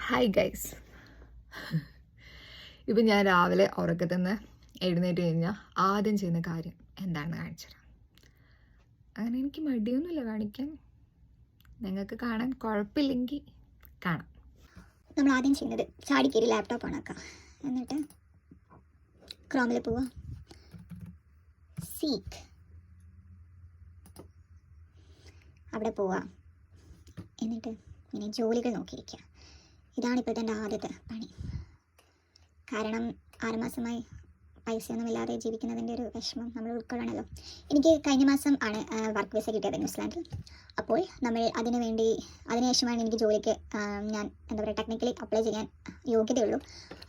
Hi guys. ഇപ്പം ഞാൻ രാവിലെ ഉറക്കത്തിൽ നിന്ന് എഴുന്നേറ്റ് കഴിഞ്ഞാൽ ആദ്യം ചെയ്യുന്ന കാര്യം എന്താണെന്ന് കാണിച്ചു തരാം. അങ്ങനെ എനിക്ക് മടിയൊന്നുമില്ല കാണിക്കാൻ. നിങ്ങൾക്ക് കാണാൻ കുഴപ്പമില്ലെങ്കിൽ കാണാം. നമ്മൾ ആദ്യം ചെയ്യുന്നത് ചാടിക്കേരി ലാപ്ടോപ്പ് ഓണാക്കാം. എന്നിട്ട് ക്രോമിൽ പോവുക, സീക്ക് അവിടെ പോവുക. എന്നിട്ട് ഇങ്ങനെ ജോലികൾ നോക്കിയിരിക്കുക. ഇതാണ് ഇപ്പോഴത്തെ എൻ്റെ ആദ്യത്തെ പണി. കാരണം 6 മാസമായി പൈസയൊന്നുമില്ലാതെ ജീവിക്കുന്നതിൻ്റെ ഒരു വിഷമം നമ്മൾ ഉൾക്കൊള്ളണമല്ലോ. എനിക്ക് കഴിഞ്ഞ മാസം ആണ് വർക്ക് വിസ കിട്ടിയത് ന്യൂസിലാൻഡിൽ. അപ്പോൾ നമ്മൾ അതിനുശേഷമാണ് എനിക്ക് ജോലിക്ക് ഞാൻ എന്താ പറയുക ടെക്നിക്കലി അപ്ലൈ ചെയ്യാൻ യോഗ്യതയുള്ളൂ.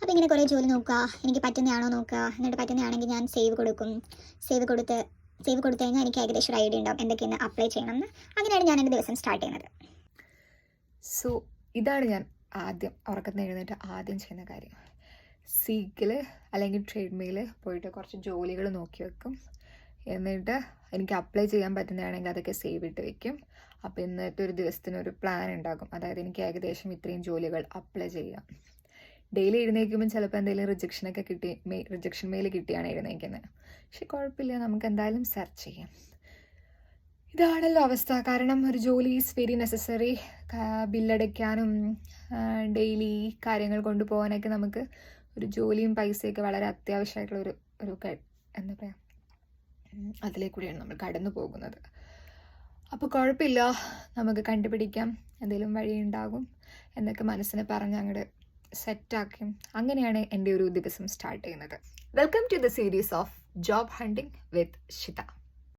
അപ്പോൾ ഇങ്ങനെ കുറേ ജോലി നോക്കുക, എനിക്ക് പറ്റുന്നതാണോ നോക്കുക. എന്നിട്ട് പറ്റുന്നതാണെങ്കിൽ ഞാൻ സേവ് കൊടുക്കും. സേവ് കൊടുത്ത് കഴിഞ്ഞാൽ എനിക്ക് ഏകദേശം ഒരു ഐഡിയ ഉണ്ടാവും എന്തൊക്കെയാണ് അപ്ലൈ ചെയ്യണമെന്ന്. അങ്ങനെയാണ് ഞാൻ എൻ്റെ ദിവസം സ്റ്റാർട്ട് ചെയ്യുന്നത്. സോ ഇതാണ് ഞാൻ ആദ്യം ഉറക്കത്തിൽ നിന്ന് എഴുന്നേറ്റ് ആദ്യം ചെയ്യുന്ന കാര്യം. സീക്കിൽ അല്ലെങ്കിൽ ട്രേഡ്മിൽ പോയിട്ട് കുറച്ച് ജോലികൾ നോക്കി വെക്കും. എന്നിട്ട് എനിക്ക് അപ്ലൈ ചെയ്യാൻ പറ്റുന്നതാണെങ്കിൽ അതൊക്കെ സേവ് ഇട്ട് വെക്കും. അപ്പോൾ ഇന്നത്തെ ഒരു ദിവസത്തിനൊരു പ്ലാൻ ഉണ്ടാകും. അതായത് എനിക്ക് ഏകദേശം ഇത്രയും ജോലികൾ അപ്ലൈ ചെയ്യാം. ഡെയിലി എഴുന്നേൽക്കുമ്പോൾ ചിലപ്പോൾ എന്തെങ്കിലും റിജക്ഷൻ മെയിൽ കിട്ടിയാണ് എഴുന്നേൽക്കുന്നത്. പക്ഷെ കുഴപ്പമില്ല, നമുക്ക് എന്തായാലും സെർച്ച് ചെയ്യാം. ഇതാണല്ലോ അവസ്ഥ. കാരണം ഒരു ജോലി ഈസ് വെരി നെസസറി. ബില്ലടയ്ക്കാനും ഡെയിലി കാര്യങ്ങൾ കൊണ്ടുപോകാനൊക്കെ നമുക്ക് ഒരു ജോലിയും പൈസയൊക്കെ വളരെ അത്യാവശ്യമായിട്ടുള്ള ഒരു എന്താ പറയുക, അതിലേക്കൂടിയാണ് നമ്മൾ കടന്നു പോകുന്നത്. അപ്പോൾ കുഴപ്പമില്ല, നമുക്ക് കണ്ടുപിടിക്കാം, എന്തെങ്കിലും വഴി ഉണ്ടാകും എന്നൊക്കെ മനസ്സിനെ പറഞ്ഞ് അങ്ങോട്ട് സെറ്റാക്കും. അങ്ങനെയാണ് എൻ്റെ ഒരു ദിവസം സ്റ്റാർട്ട് ചെയ്യുന്നത്. Welcome to the series of job hunting with Shitha.